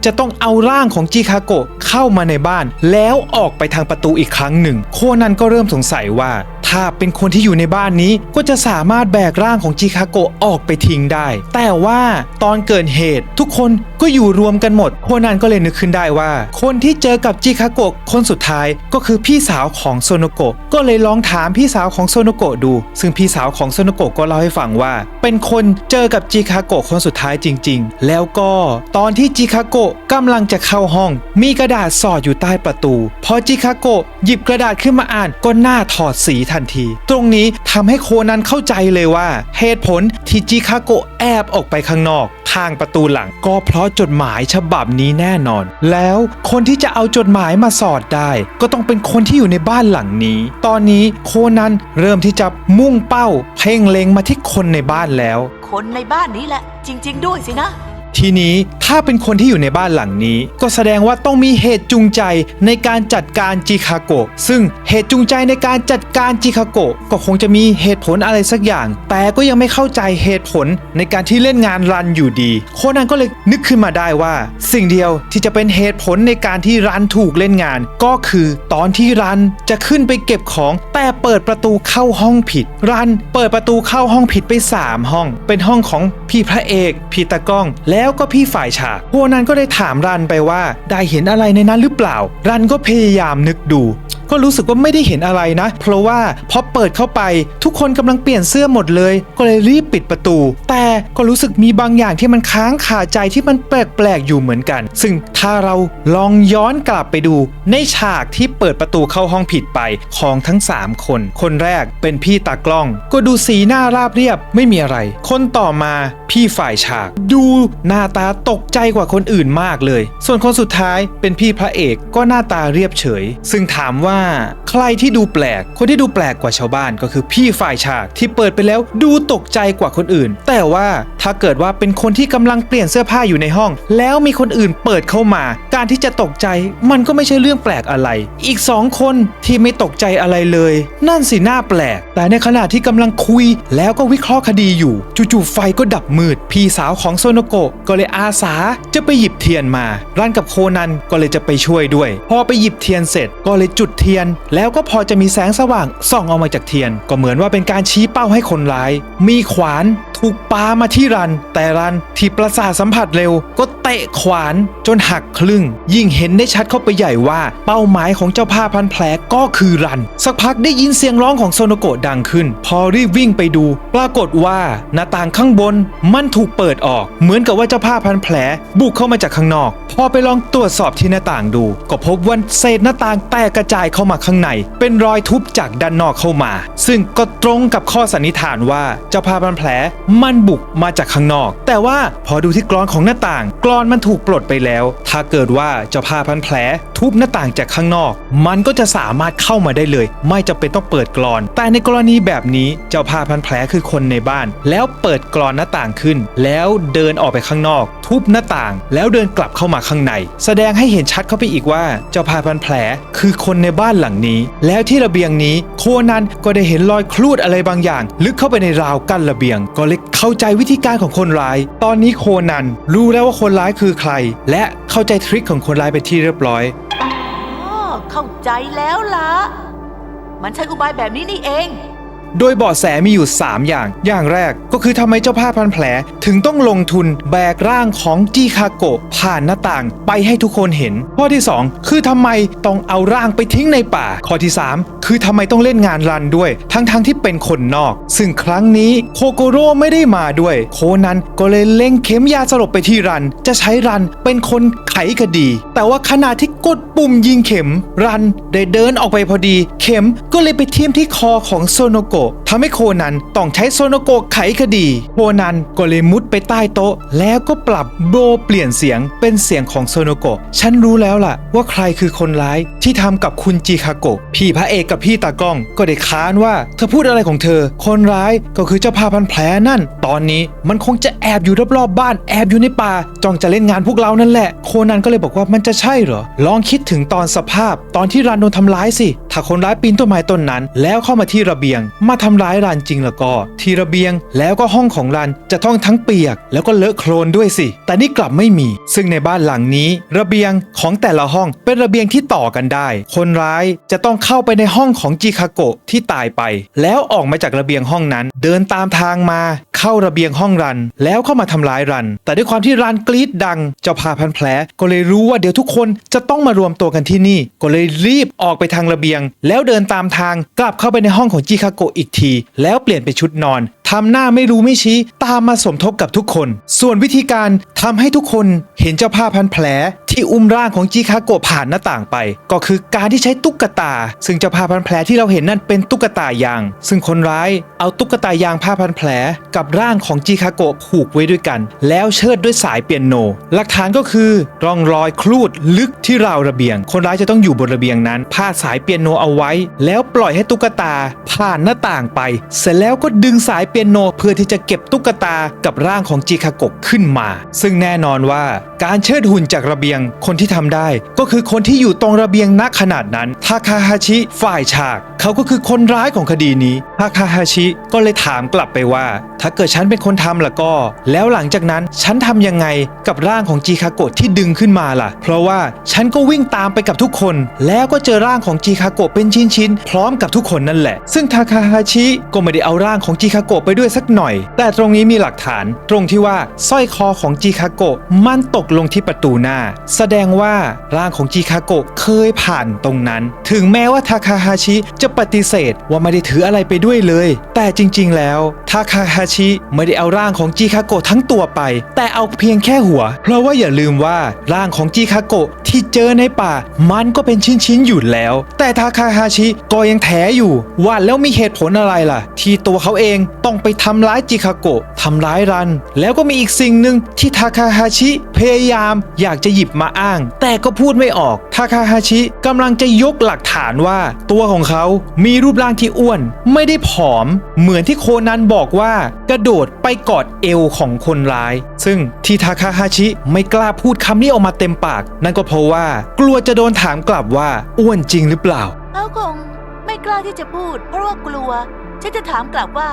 จะต้องเอาร่างของจิคาโกะเข้ามาในบ้านแล้วออกไปทางประตูอีกครั้งหนึ่งโคนันก็เริ่มสงสัยว่าถ้าเป็นคนที่อยู่ในบ้านนี้ก็จะสามารถแบกร่างของจิคาโกะออกไปทิ้งได้แต่ว่าตอนเกิดเหตุทุกคนก็อยู่รวมกันหมดโคนันก็เลยนึกขึ้นได้ว่าคนที่เจอกับจิคาโกะคนสุดท้ายก็คือพี่สาวของโซโนโกะก็เลยลองถามพี่สาวของโซโนโกะดูซึ่งพี่สาวของโซโนโกะก็เล่าให้ฟังว่าเป็นคนเจอกับจิคาโกะคนสุดท้ายจริงๆแล้วก็ตอนที่จิคาโกะกำลังจะเข้าห้องมีกระดาษสอดอยู่ใต้ประตูพอจิคาโกะหยิบกระดาษขึ้นมาอ่านก็หน้าถอดสีทันทีตรงนี้ทำให้โคนันเข้าใจเลยว่าเหตุผลที่จิคาโกะแอบออกไปข้างนอกทางประตูหลังก็เพราะจดหมายฉบับนี้แน่นอนแล้วคนที่จะเอาจดหมายมาสอดได้ก็ต้องเป็นคนที่อยู่ในบ้านหลังนี้ตอนนี้โคนันเริ่มที่จะมุ่งเป้าเพ่งเล็งมาที่คนในบ้านแล้วคนในบ้านนี้แหละจริงๆด้วยสินะ ทีนี้ถ้าเป็นคนที่อยู่ในบ้านหลังนี้ก็แสดงว่าต้องมีเหตุจูงใจในการจัดการจิคาโกะซึ่งเหตุจูงใจในการจัดการจิคาโกะก็คงจะมีเหตุผลอะไรสักอย่างแต่ก็ยังไม่เข้าใจเหตุผลในการที่เล่นงานรันอยู่ดีโคนันก็เลยนึกขึ้นมาได้ว่าสิ่งเดียวที่จะเป็นเหตุผลในการที่รันถูกเล่นงานก็คือตอนที่รันจะขึ้นไปเก็บของแต่เปิดประตูเข้าห้องผิดรันเปิดประตูเข้าห้องผิดไป3ห้องเป็นห้องของพี่พระเอกพี่ตากล้องแล้วก็พี่ฝ่ายฉากโคนันก็ได้ถามรันไปว่าได้เห็นอะไรในนั้นหรือเปล่ารันก็พยายามนึกดูก็รู้สึกว่าไม่ได้เห็นอะไรนะเพราะว่าพอเปิดเข้าไปทุกคนกำลังเปลี่ยนเสื้อหมดเลยก็เลยรีบปิดประตูแต่ก็รู้สึกมีบางอย่างที่มันค้างคาใจที่มันแปลกๆอยู่เหมือนกันซึ่งถ้าเราลองย้อนกลับไปดูในฉากที่เปิดประตูเข้าห้องผิดไปของทั้ง3คนคนแรกเป็นพี่ตากล้องก็ดูสีหน้าราบเรียบไม่มีอะไรคนต่อมาพี่ฝ่ายฉากดูหน้าตาตกใจกว่าคนอื่นมากเลยส่วนคนสุดท้ายเป็นพี่พระเอกก็หน้าตาเรียบเฉยซึ่งถามว่าใครที่ดูแปลกคนที่ดูแปลกกว่าชาวบ้านก็คือพี่ฝ่ายฉากที่เปิดไปแล้วดูตกใจกว่าคนอื่นแต่ว่าถ้าเกิดว่าเป็นคนที่กำลังเปลี่ยนเสื้อผ้าอยู่ในห้องแล้วมีคนอื่นเปิดเข้ามาก การที่จะตกใจมันก็ไม่ใช่เรื่องแปลกอะไรอีก2คนที่ไม่ตกใจอะไรเลยนั่นสิน่าแปลกแต่ในขณะที่กำลังคุยแล้วก็วิเคราะห์คดีอยู่จู่ๆไฟก็ดับมืดพี่สาวของโซโนโกะก็เลยอาสาจะไปหยิบเทียนมารันกับโคนันก็เลยจะไปช่วยด้วยพอไปหยิบเทียนเสร็จก็เลยจุดเทียนแล้วก็พอจะมีแสงสว่างส่องออกมาจากเทียนก็เหมือนว่าเป็นการชี้เป้าให้คนร้ายมีขวานถูกปามาที่รันแต่รันที่ประสาทสัมผัสเร็วก็เตะขวานจนหักครึ่งยิ่งเห็นได้ชัดเข้าไปใหญ่ว่าเป้าหมายของเจ้าผ้าพันแผลก็คือรันสักพักได้ยินเสียงร้องของโซโนโกะดังขึ้นพอรีบวิ่งไปดูปรากฏว่าหน้าต่างข้างบนมันถูกเปิดออกเหมือนกับว่าเจ้าผ้าพันแผลบุกเข้ามาจากข้างนอกพอไปลองตรวจสอบที่หน้าต่างดูก็พบว่าเศษหน้าต่างแตกกระจายเข้ามาข้างในเป็นรอยทุบจากด้านนอกเข้ามาซึ่งก็ตรงกับข้อสันนิษฐานว่าเจ้าผ้าพันแผลมันบุกมาจากข้างนอกแต่ว่าพอดูที่กลอนของหน้าต่างกลอนมันถูกปลดไปแล้วถ้าเกิดว่าเจ้าผ้าพันแผลทุบหน้าต่างจากข้างนอกมันก็จะสามารถเข้ามาได้เลยไม่จำเป็นต้องเปิดกลอนแต่ในกรณีแบบนี้เจ้าผ้าพันแผลคือคนในบ้านแล้วเปิดกลอนหน้าต่างขึ้นแล้วเดินออกไปข้างนอกทุบหน้าต่างแล้วเดินกลับเข้ามาข้างในแสดงให้เห็นชัดเข้าไปอีกว่าเจ้าผ้าพันแผลคือคนในบ้านหลังนี้แล้วที่ระเบียงนี้โคนันก็ได้เห็นรอยครูดอะไรบางอย่างลึกเข้าไปในราวกั้นระเบียงก็เลยเข้าใจวิธีการของคนร้ายตอนนี้โคนันรู้แล้วว่าคนร้ายคือใครและเข้าใจทริคของคนร้ายเป็นที่เรียบร้อยอ๋อเข้าใจแล้วล่ะมันใช้อุบายแบบนี้นี่เอง โดยเบาะแสมีอยู่3อย่างแรกก็คือทำไมเจ้าผ้าพันแผลถึงต้องลงทุนแบกร่างของจิคาโกะผ่านหน้าต่างไปให้ทุกคนเห็นข้อที่2คือทำไมต้องเอาร่างไปทิ้งในป่าข้อที่3คือทำไมต้องเล่นงานรันด้วยทั้งที่เป็นคนนอกซึ่งครั้งนี้โคโกโร่ไม่ได้มาด้วยโคนันก็เลยเล็งเข็มยาสลบไปที่รันจะใช้รันเป็นคนไขคดีแต่ว่าขณะที่กดปุ่มยิงเข็มรันได้เดินออกไปพอดีเข็มก็เลยไปทิ่มที่คอของโซโนโกะทำให้โคนันต้องใช้โซโนโกะไขคดีโคนันก็เลยมุดไปใต้โต๊ะแล้วก็ปรับโบเปลี่ยนเสียงเป็นเสียงของโซโนโกะฉันรู้แล้วล่ะว่าใครคือคนร้ายที่ทำกับคุณจิคาโกะพี่พระเอกกับพี่ตากล้องก็ได้ค้านว่าเธอพูดอะไรของเธอคนร้ายก็คือเจ้าผ้าพันแผลนั่นตอนนี้มันคงจะแอบอยู่รอบๆบ้านแอบอยู่ในป่าจ้องจะเล่นงานพวกเรานั่นแหละโคนันก็เลยบอกว่ามันจะใช่เหรอลองคิดถึงตอนสภาพตอนที่รันโดนทำร้ายสิถ้าคนร้ายปีนต้นไม้ต้นนั้นแล้วเข้ามาที่ระเบียงมาทำร้ายรันจริงแล้วก็ที่ระเบียงแล้วก็ห้องของรันจะต้องทั้งเปียกแล้วก็เลอะโคลนด้วยสิแต่นี่กลับไม่มีซึ่งในบ้านหลังนี้ระเบียงของแต่ละห้องเป็นระเบียงที่ต่อกันได้คนร้ายจะต้องเข้าไปในห้องของจิคาโกะที่ตายไปแล้วออกมาจากระเบียงห้องนั้นเดินตามทางมาเข้าระเบียงห้องรันแล้วเข้ามาทำร้ายรันแต่ด้วยความที่รันกรีดดังเจ้าผ้าพันแผลก็เลยรู้ว่าเดี๋ยวทุกคนจะต้องมารวมตัวกันที่นี่ก็เลยรีบออกไปทางระเบียงแล้วเดินตามทางกลับเข้าไปในห้องของจิคาโกะอีกทีแล้วเปลี่ยนเป็นชุดนอนทำหน้าไม่รู้ไม่ชี้ตามมาสมทบกับทุกคนส่วนวิธีการทำให้ทุกคนเห็นเจ้าผ้าพันแผลที่อุ้มร่างของจิคาโกะผ่านหน้าต่างไปก็คือการที่ใช้ตุ๊กตาซึ่งเจ้าผ้าพันแผลที่เราเห็นนั่นเป็นตุ๊กตายางซึ่งคนร้ายเอาตุ๊กตายางผ้าพันแผลกับร่างของจิคาโกะผูกไว้ด้วยกันแล้วเชิดด้วยสายเปียโนหลักฐานก็คือร่องรอยครูดลึกที่ราวระเบียงคนร้ายจะต้องอยู่บนระเบียงนั้นพาดสายเปียโนเอาไว้แล้วปล่อยให้ตุ๊กตาผ่านหน้าต่างไปเสร็จแล้วก็ดึงสายเปียโนเพื่อที่จะเก็บตุ๊กตากับร่างของจิคาโกะขึ้นมาซึ่งแน่นอนว่าการเชิดหุ่นจากระเบียงคนที่ทำได้ก็คือคนที่อยู่ตรงระเบียงณขนาดนั้นทาคาฮาชิฝ่ายฉากเขาก็คือคนร้ายของคดีนี้ทาคาฮาชิก็เลยถามกลับไปว่าถ้าเกิดฉันเป็นคนทำล่ะก็แล้วหลังจากนั้นฉันทำยังไงกับร่างของจิคาโกะที่ดึงขึ้นมาล่ะเพราะว่าฉันก็วิ่งตามไปกับทุกคนแล้วก็เจอร่างของจิคาโกะเป็นชิ้นๆพร้อมกับทุกคนนั่นแหละซึ่งทาคาฮาชิก็ไม่ได้เอาร่างของจิคาโกะไปด้วยสักหน่อยแต่ตรงนี้มีหลักฐานตรงที่ว่าสร้อยคอของจิคาโกะมันตกลงที่ประตูหน้าแสดงว่าร่างของจิคาโกะเคยผ่านตรงนั้นถึงแม้ว่าทาคาฮาชิจะปฏิเสธว่าไม่ได้ถืออะไรไปด้วยเลยแต่จริงๆแล้วทาคาฮาชิไม่ได้เอาร่างของจิคาโกะทั้งตัวไปแต่เอาเพียงแค่หัวเพราะว่าอย่าลืมว่าร่างของจิคาโกะที่เจอในป่ามันก็เป็นชิ้นๆอยู่แล้วแต่ทาคาฮาชิก็ยังแถอยู่ว่าแล้วมีเหตุผลอะไรล่ะที่ตัวเขาเองต้องไปทำร้ายจิคาโกะทำร้ายรันแล้วก็มีอีกสิ่งหนึ่งที่ทาคาฮาชิพยายามอยากจะหยิบมา อ้างแต่ก็พูดไม่ออกทาคาฮาชิกำลังจะยกหลักฐานว่าตัวของเขามีรูปร่างที่อ้วนไม่ได้ผอมเหมือนที่โคนันบอกว่ากระโดดไปกอดเอวของคนร้ายซึ่งที่ทาคาฮาชิไม่กล้าพูดคำนี้ออกมาเต็มปากนั่นก็เพราะว่ากลัวจะโดนถามกลับว่าอ้วนจริงหรือเปล่าเขาคงไม่กล้าที่จะพูดเพราะว่ากลัวฉันจะถามกลับว่า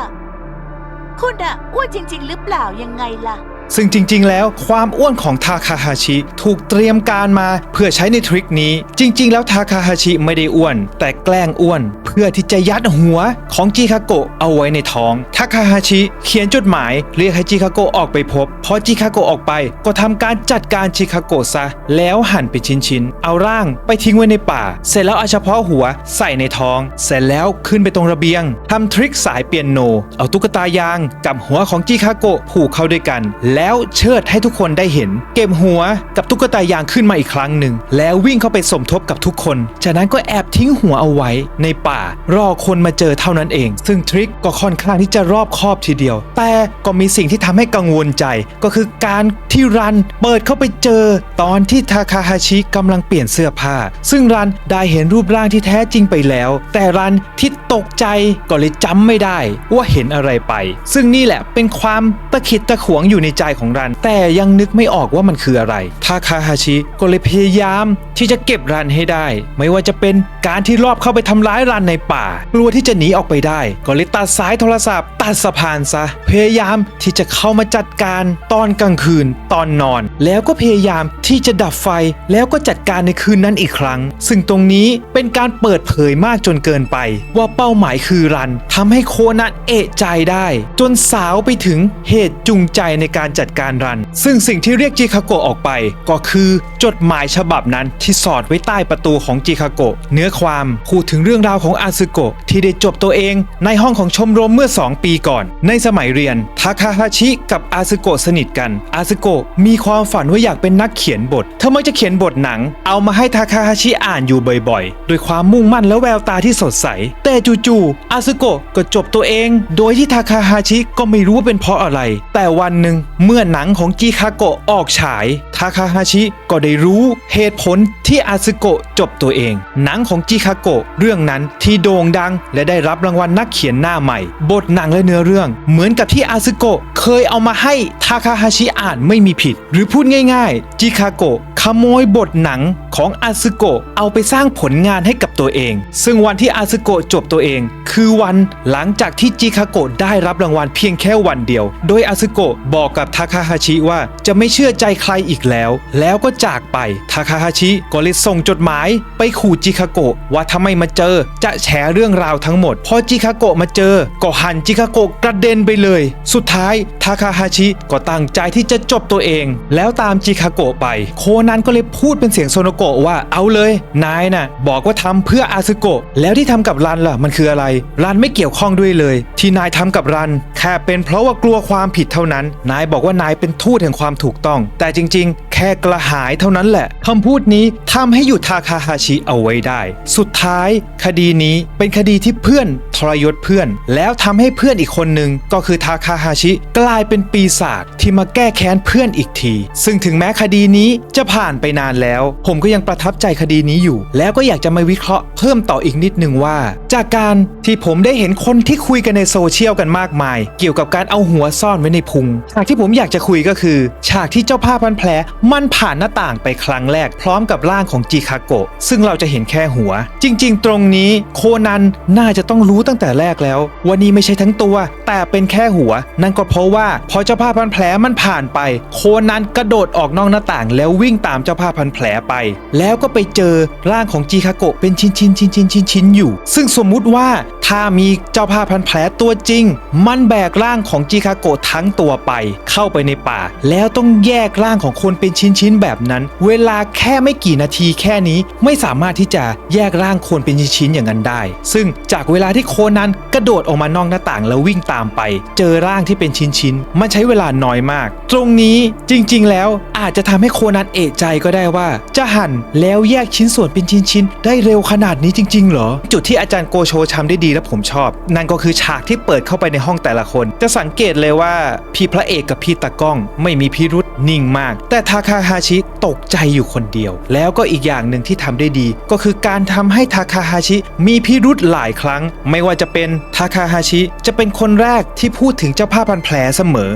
คุณอะอ้วนจริงๆหรือเปล่ายังไงล่ะซึ่งจริงๆแล้วความอ้วนของทาคาฮาชิถูกเตรียมการมาเพื่อใช้ในทริคนี้จริงๆแล้วทาคาฮาชิไม่ได้อ้วนแต่แกล้งอ้วนเพื่อที่จะยัดหัวของจิคาโกะเอาไว้ในท้องทาคาฮาชิเขียนจดหมายเรียกให้จิคาโกะออกไปพบพอจิคาโกะออกไปก็ทำการจัดการจิคาโกะซะแล้วหั่นเป็นชิ้นๆเอาร่างไปทิ้งไว้ในป่าเสร็จแล้วเอาเฉพาะหัวใส่ในท้องเสร็จแล้วขึ้นไปตรงระเบียงทำทริคสายเปียโนเอาตุ๊กตายางกับหัวของจิคาโกะผูกเข้าด้วยกันแล้วเชิดให้ทุกคนได้เห็นเก็บหัวกับตุ๊กตายางขึ้นมาอีกครั้งหนึ่งแล้ววิ่งเข้าไปสมทบกับทุกคนจากนั้นก็แอบทิ้งหัวเอาไว้ในป่ารอคนมาเจอเท่านั้นเองซึ่งทริคก็ค่อนข้างที่จะรอบคอบทีเดียวแต่ก็มีสิ่งที่ทำให้กังวลใจก็คือการที่รันเปิดเข้าไปเจอตอนที่ทาคาฮาชิกำลังเปลี่ยนเสื้อผ้าซึ่งรันได้เห็นรูปร่างที่แท้จริงไปแล้วแต่รันที่ตกใจก็เลยจำไม่ได้ว่าเห็นอะไรไปซึ่งนี่แหละเป็นความตะขิดตะขวงอยู่ในใจของรันแต่ยังนึกไม่ออกว่ามันคืออะไรทาคาฮาชิก็เลยพยายามที่จะเก็บรันให้ได้ไม่ว่าจะเป็นการที่รอบเข้าไปทำร้ายรันในป่ากลัวที่จะหนีออกไปได้ก็เลยตัดสายโทรศัพท์ตัดสะพานซะพยายามที่จะเข้ามาจัดการตอนกลางคืนตอนนอนแล้วก็พยายามที่จะดับไฟแล้วก็จัดการในคืนนั้นอีกครั้งซึ่งตรงนี้เป็นการเปิดเผยมากจนเกินไปว่าเป้าหมายคือรันทำให้โคนันเอะใจได้จนสาวไปถึงเหตุจูงใจในการจัดการรันซึ่งสิ่งที่เรียกจิคาโกะออกไปก็คือจดหมายฉบับนั้นที่สอดไว้ใต้ประตูของจิคาโกะเนื้อความพูดถึงเรื่องราวของอาซึโกะที่ได้จบตัวเองในห้องของชมรมเมื่อ2 ปีก่อนในสมัยเรียนทาคาฮาชิกับอาซึโกะสนิทกันอาซึโกะมีความฝันว่าอยากเป็นนักเขียนบทเธอมักจะเขียนบทหนังเอามาให้ทาคาฮาชิอ่านอยู่บ่อยๆด้วยความมุ่งมั่นและแววตาที่สดใสแต่จู่ๆอาซึโกะก็จบตัวเองโดยที่ทาคาฮาชิก็ไม่รู้ว่าเป็นเพราะอะไรแต่วันหนึ่งเมื่อหนังของจิคาโกะออกฉายทาคาฮาชิก็ได้รู้เหตุผลที่อาซึโกะจบตัวเองหนังของจิคาโกะเรื่องนั้นที่โด่งดังและได้รับรางวัลนักเขียนหน้าใหม่บทหนังและเนื้อเรื่องเหมือนกับที่อาซึโกะเคยเอามาให้ทาคาฮาชิอ่านไม่มีผิดหรือพูดง่ายๆจิคาโกะขโมยบทหนังของอาซึโกะเอาไปสร้างผลงานให้กับตัวเองซึ่งวันที่อาซึโกะจบตัวเองคือวันหลังจากที่จิคาโกะได้รับรางวัลเพียงแค่วันเดียวโดยอาซึโกะบอกกับทาคาฮาชิว่าจะไม่เชื่อใจใครอีกแล้วก็จากไปทาคาฮาชิก็เลยส่งจดหมายไปขู่จิคาโกะว่าถ้าไม่มาเจอจะแฉเรื่องราวทั้งหมดพอจิคาโกะมาเจอก็หั่นจิคาโกะกระเด็นไปเลยสุดท้ายทาคาฮาชิก็ตั้งใจที่จะจบตัวเองแล้วตามจิคาโกะไปโคนันก็เลยพูดเป็นเสียงโซโนโกะว่าเอาเลยนายน่ะบอกว่าทำเพื่ออาซึโกะแล้วที่ทำกับรันล่ะมันคืออะไรรันไม่เกี่ยวข้องด้วยเลยที่นายทำกับรันแค่เป็นเพราะว่ากลัวความผิดเท่านั้นนายบอกว่านายเป็นทูตแห่งความถูกต้องแต่จริงๆแค่กระหายเท่านั้นแหละคำพูดนี้ทำให้หยุดทาคาฮาชิเอาไว้ได้สุดท้ายคดีนี้เป็นคดีที่เพื่อนทรยศเพื่อนแล้วทำให้เพื่อนอีกคนหนึ่งก็คือทาคาฮาชิกลายเป็นปีศาจที่มาแก้แค้นเพื่อนอีกทีซึ่งถึงแม้คดีนี้จะผ่านไปนานแล้วผมก็ยังประทับใจคดีนี้อยู่แล้วก็อยากจะมาวิเคราะห์เพิ่มต่ออีกนิดนึงว่าจากการที่ผมได้เห็นคนที่คุยกันในโซเชียลกันมากมายเกี่ยวกับการเอาหัวซ่อนไว้ในพุงฉากที่ผมอยากจะคุยก็คือฉากที่เจ้าผ้าพันแผลมันผ่านหน้าต่างไปครั้งแรกพร้อมกับร่างของจิคาโกะซึ่งเราจะเห็นแค่หัวจริงๆตรงนี้โคนันน่าจะต้องรู้ตั้งแต่แรกแล้วว่านี่ไม่ใช่ทั้งตัวแต่เป็นแค่หัวนั่นก็เพราะว่าพอเจ้าผ้าพันแผลมันผ่านไปโคนันกระโดดออกนอกหน้าต่างแล้ววิ่งตามเจ้าผ้าพันแผลไปแล้วก็ไปเจอร่างของจิคาโกะเป็นชิ้นอยู่ซึ่งสมมุติว่าถ้ามีเจ้าผ้าพันแผลตัวจริงมันแบกร่างของจิคาโกะทั้งตัวไปเข้าไปในป่าแล้วต้องแยกร่างของคนเป็นชิ้นแบบนั้นเวลาแค่ไม่กี่นาทีแค่นี้ไม่สามารถที่จะแยกร่างคนเป็นชิ้นอย่างนั้นได้ซึ่งจากเวลาที่โคนันกระโดดออกมานอกหน้าต่างแล้ววิ่งตามไปเจอร่างที่เป็นชิ้นมันใช้เวลาน้อยมากตรงนี้จริงๆแล้วอาจจะทำให้โคนันเอะ ใจก็ได้ว่าจะหั่นแล้วแยกชิ้นส่วนเป็นชิ้นๆได้เร็วขนาดนี้จริงๆเหรอจุดที่อาจารย์โกโชทำได้ดีและผมชอบนั่นก็คือฉากที่เปิดเข้าไปในห้องแต่ละคนจะสังเกตเลยว่าพี่พระเอกกับพี่ตากล้องไม่มีพิรุษนิ่งมากแต่ทาคาฮาชิตกใจอยู่คนเดียวแล้วก็อีกอย่างหนึ่งที่ทำได้ดีก็คือการทำให้ทาคาฮาชิมีพิรุธหลายครั้งไม่ว่าจะเป็นทาคาฮาชิจะเป็นคนแรกที่พูดถึงเจ้าผ้าพันแผลเสมอ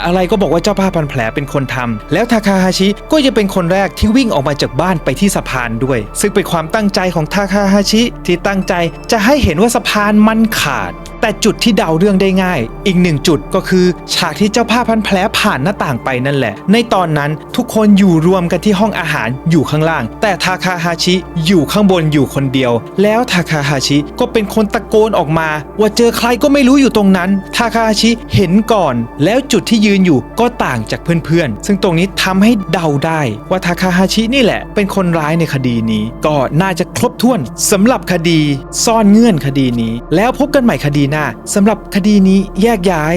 อะไรก็บอกว่าเจ้าผ้าพันแผลเป็นคนทำแล้วทาคาฮาชิก็จะเป็นคนแรกที่วิ่งออกมาจากบ้านไปที่สะพานด้วยซึ่งเป็นความตั้งใจของทาคาฮาชิที่ตั้งใจจะให้เห็นว่าสะพานมันขาดแต่จุดที่เดาเรื่องได้ง่ายอีกหนึ่งจุดก็คือฉากที่เจ้าผ้าพันแผลผ่านหน้าต่างไปนั่นแหละในตอนนั้นทุกคนอยู่รวมกันที่ห้องอาหารอยู่ข้างล่างแต่ทาคาฮาชิอยู่ข้างบนอยู่คนเดียวแล้วทาคาฮาชิก็เป็นคนตะโกนออกมาว่าเจอใครก็ไม่รู้อยู่ตรงนั้นทาคาฮาชิเห็นก่อนแล้วจุดที่ยืนอยู่ก็ต่างจากเพื่อนๆซึ่งตรงนี้ทำให้เดาได้ว่าทาคาฮาชินี่แหละเป็นคนร้ายในคดีนี้ก็น่าจะครบถ้วนสำหรับคดีซ่อนเงื่อนคดีนี้แล้วพบกันใหม่คดีหน้าสำหรับคดีนี้แยกย้าย